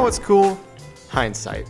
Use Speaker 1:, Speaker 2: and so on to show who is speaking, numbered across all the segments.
Speaker 1: what's cool? Hindsight.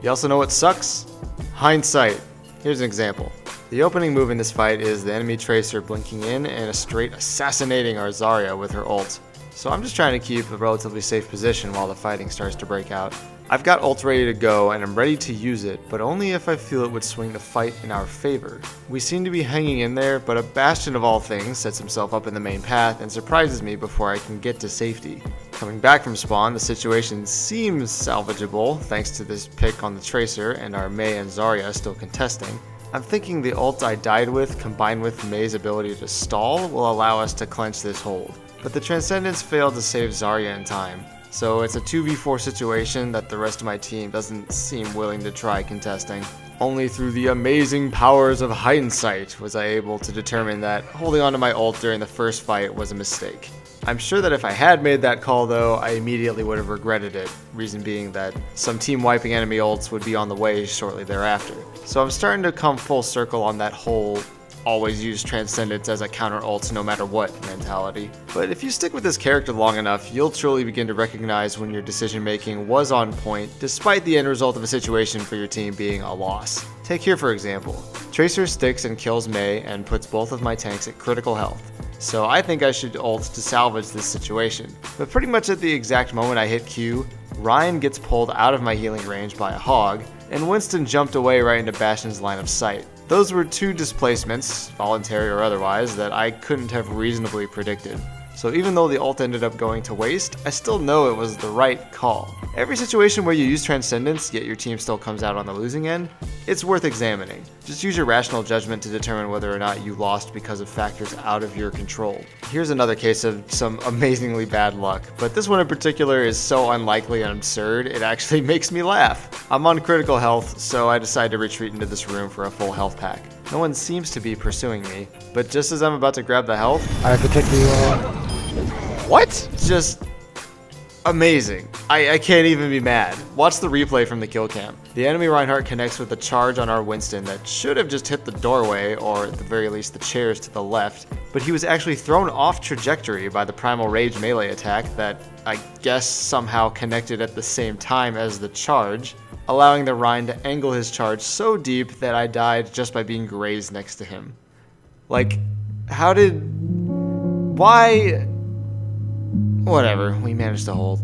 Speaker 1: You also know what sucks? Hindsight. Here's an example. The opening move in this fight is the enemy Tracer blinking in and a straight assassinating our Zarya with her ult. So I'm just trying to keep a relatively safe position while the fighting starts to break out. I've got ult ready to go and I'm ready to use it, but only if I feel it would swing the fight in our favor. We seem to be hanging in there, but a Bastion of all things sets himself up in the main path and surprises me before I can get to safety. Coming back from spawn, the situation seems salvageable thanks to this pick on the Tracer and our Mei and Zarya still contesting. I'm thinking the ult I died with combined with Mei's ability to stall will allow us to clench this hold. But the Transcendence failed to save Zarya in time. So it's a 2v4 situation that the rest of my team doesn't seem willing to try contesting. Only through the amazing powers of hindsight was I able to determine that holding onto my ult during the first fight was a mistake. I'm sure that if I had made that call though, I immediately would have regretted it, reason being that some team wiping enemy ults would be on the way shortly thereafter. So I'm starting to come full circle on that whole always use Transcendence as a counter ult no matter what mentality. But if you stick with this character long enough, you'll truly begin to recognize when your decision making was on point despite the end result of a situation for your team being a loss. Take here for example. Tracer sticks and kills Mei and puts both of my tanks at critical health. So I think I should ult to salvage this situation. But pretty much at the exact moment I hit Q, Ryan gets pulled out of my healing range by a hog, and Winston jumped away right into Bastion's line of sight. Those were two displacements, voluntary or otherwise, that I couldn't have reasonably predicted. So even though the ult ended up going to waste, I still know it was the right call. Every situation where you use Transcendence, yet your team still comes out on the losing end, it's worth examining. Just use your rational judgment to determine whether or not you lost because of factors out of your control. Here's another case of some amazingly bad luck, but this one in particular is so unlikely and absurd, it actually makes me laugh. I'm on critical health, so I decide to retreat into this room for a full health pack. No one seems to be pursuing me, but just as I'm about to grab the health,
Speaker 2: I protect you.
Speaker 1: What? Just amazing. I can't even be mad. Watch the replay from the kill cam. The enemy Reinhardt connects with a charge on our Winston that should have just hit the doorway, or at the very least the chairs to the left, but he was actually thrown off trajectory by the Primal Rage melee attack that I guess somehow connected at the same time as the charge, allowing the Rein to angle his charge so deep that I died just by being grazed next to him. Like, how did... why... Whatever, we managed to hold.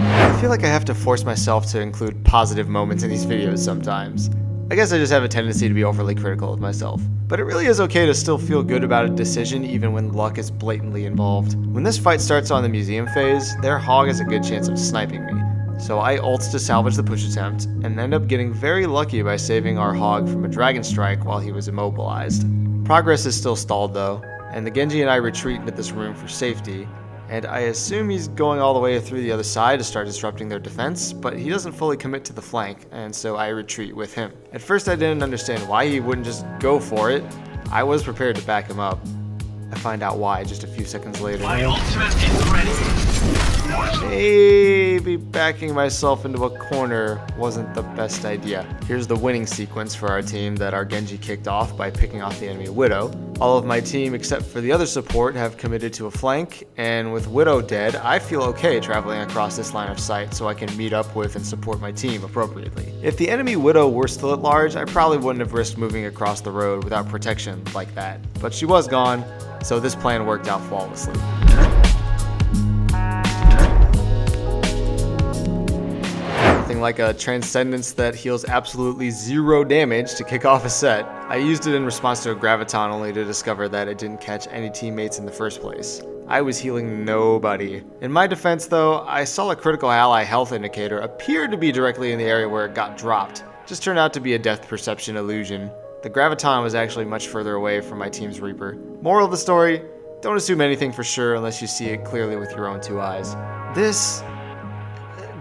Speaker 1: I feel like I have to force myself to include positive moments in these videos sometimes. I guess I just have a tendency to be overly critical of myself. But it really is okay to still feel good about a decision even when luck is blatantly involved. When this fight starts on the museum phase, their hog has a good chance of sniping me. So I ult to salvage the push attempt, and end up getting very lucky by saving our hog from a dragon strike while he was immobilized. Progress is still stalled though, and the Genji and I retreat into this room for safety, and I assume he's going all the way through the other side to start disrupting their defense, but he doesn't fully commit to the flank, and so I retreat with him. At first I didn't understand why he wouldn't just go for it. I was prepared to back him up. I find out why just a few seconds later.
Speaker 3: My ultimate is ready.
Speaker 1: Maybe backing myself into a corner wasn't the best idea. Here's the winning sequence for our team that our Genji kicked off by picking off the enemy Widow. All of my team except for the other support have committed to a flank, and with Widow dead, I feel okay traveling across this line of sight so I can meet up with and support my team appropriately. If the enemy Widow were still at large, I probably wouldn't have risked moving across the road without protection like that. But she was gone, so this plan worked out flawlessly. Like a Transcendence that heals absolutely zero damage to kick off a set. I used it in response to a Graviton only to discover that it didn't catch any teammates in the first place. I was healing nobody. In my defense though, I saw a critical ally health indicator appear to be directly in the area where it got dropped. Just turned out to be a depth perception illusion. The Graviton was actually much further away from my team's Reaper. Moral of the story, don't assume anything for sure unless you see it clearly with your own two eyes.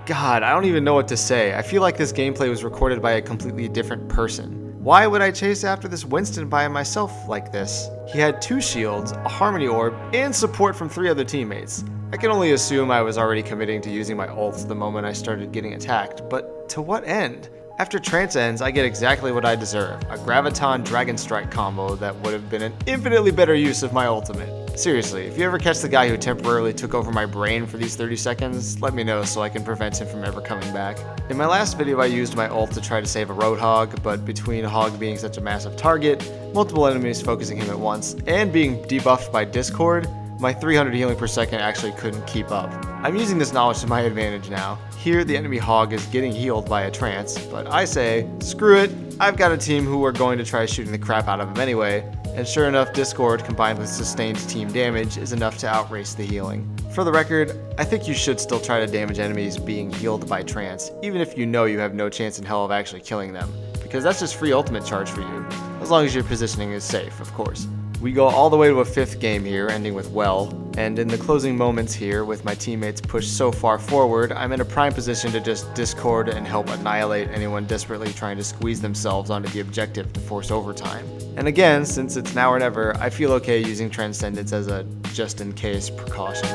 Speaker 1: God, I don't even know what to say. I feel like this gameplay was recorded by a completely different person. Why would I chase after this Winston by myself like this? He had 2 shields, a Harmony Orb, and support from 3 other teammates. I can only assume I was already committing to using my ult the moment I started getting attacked, but to what end? After Trance ends, I get exactly what I deserve, a Graviton Dragon Strike combo that would have been an infinitely better use of my ultimate. Seriously, if you ever catch the guy who temporarily took over my brain for these 30 seconds, let me know so I can prevent him from ever coming back. In my last video I used my ult to try to save a Roadhog, but between Hog being such a massive target, multiple enemies focusing him at once, and being debuffed by Discord, my 300 healing per second actually couldn't keep up. I'm using this knowledge to my advantage now. Here the enemy Hog is getting healed by a trance, but I say, screw it, I've got a team who are going to try shooting the crap out of him anyway, and sure enough, Discord combined with sustained team damage is enough to outrace the healing. For the record, I think you should still try to damage enemies being healed by trance, even if you know you have no chance in hell of actually killing them, because that's just free ultimate charge for you, as long as your positioning is safe, of course. We go all the way to a 5th game here, ending with well, and in the closing moments here, with my teammates pushed so far forward, I'm in a prime position to just discord and help annihilate anyone desperately trying to squeeze themselves onto the objective to force overtime. And again, since it's now or never, I feel okay using Transcendence as a just-in-case precaution.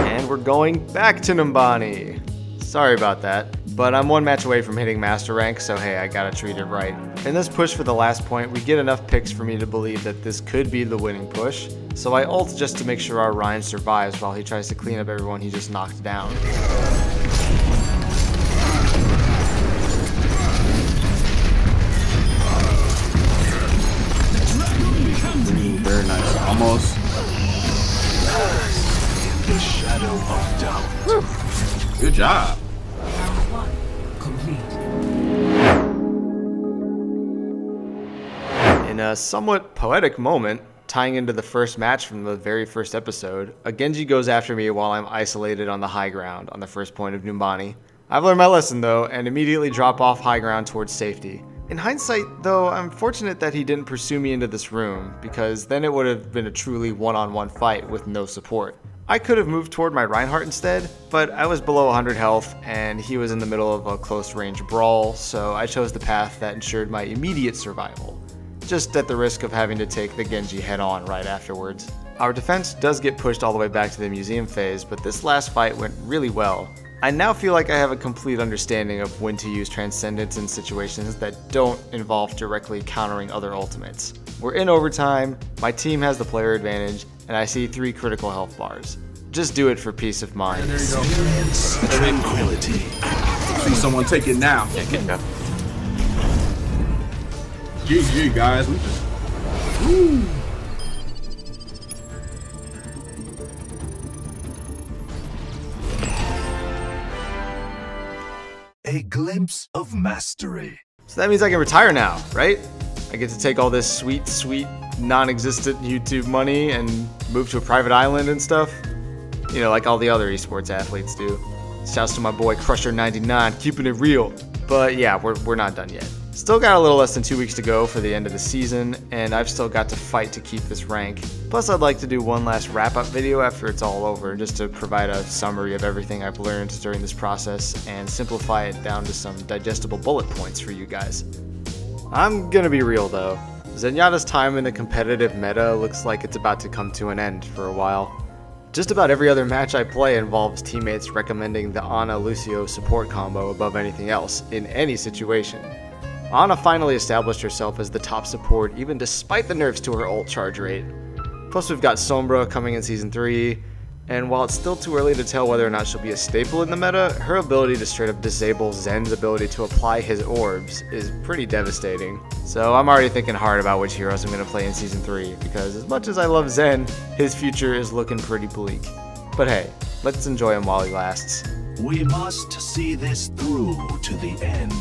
Speaker 1: And we're going back to Numbani. Sorry about that. But I'm one match away from hitting master rank, so hey, I gotta treat it right. In this push for the last point, we get enough picks for me to believe that this could be the winning push, so I ult just to make sure our Ryan survives while he tries to clean up everyone he just knocked down.
Speaker 2: Very nice. Almost.
Speaker 3: The shadow of doubt.
Speaker 2: Good job.
Speaker 1: In a somewhat poetic moment, tying into the first match from the very first episode, a Genji goes after me while I'm isolated on the high ground on the first point of Numbani. I've learned my lesson though, and immediately drop off high ground towards safety. In hindsight though, I'm fortunate that he didn't pursue me into this room, because then it would have been a truly one-on-one fight with no support. I could have moved toward my Reinhardt instead, but I was below 100 health and he was in the middle of a close range brawl, so I chose the path that ensured my immediate survival, just at the risk of having to take the Genji head on right afterwards. Our defense does get pushed all the way back to the museum phase, but this last fight went really well. I now feel like I have a complete understanding of when to use Transcendence in situations that don't involve directly countering other ultimates. We're in overtime, my team has the player advantage, and I see 3 critical health bars. Just do it for peace of mind.
Speaker 2: There you go.
Speaker 3: Tranquility.
Speaker 2: See someone take it now.
Speaker 1: Yeah, good enough.
Speaker 2: GG guys. We just. Woo.
Speaker 3: A glimpse of mastery.
Speaker 1: So that means I can retire now, right? I get to take all this sweet, non-existent YouTube money and move to a private island and stuff. You know, like all the other esports athletes do. Shouts to my boy Crusher99, keeping it real. But yeah, we're not done yet. Still got a little less than 2 weeks to go for the end of the season, and I've still got to fight to keep this rank. Plus I'd like to do one last wrap-up video after it's all over, just to provide a summary of everything I've learned during this process and simplify it down to some digestible bullet points for you guys. I'm gonna be real though. Zenyatta's time in the competitive meta looks like it's about to come to an end for a while. Just about every other match I play involves teammates recommending the Ana-Lucio support combo above anything else, in any situation. Ana finally established herself as the top support even despite the nerfs to her ult charge rate. Plus we've got Sombra coming in Season 3, and while it's still too early to tell whether or not she'll be a staple in the meta, her ability to straight up disable Zen's ability to apply his orbs is pretty devastating. So I'm already thinking hard about which heroes I'm going to play in Season 3, because as much as I love Zen, his future is looking pretty bleak. But hey, let's enjoy him while he lasts.
Speaker 3: We must see this through to the end.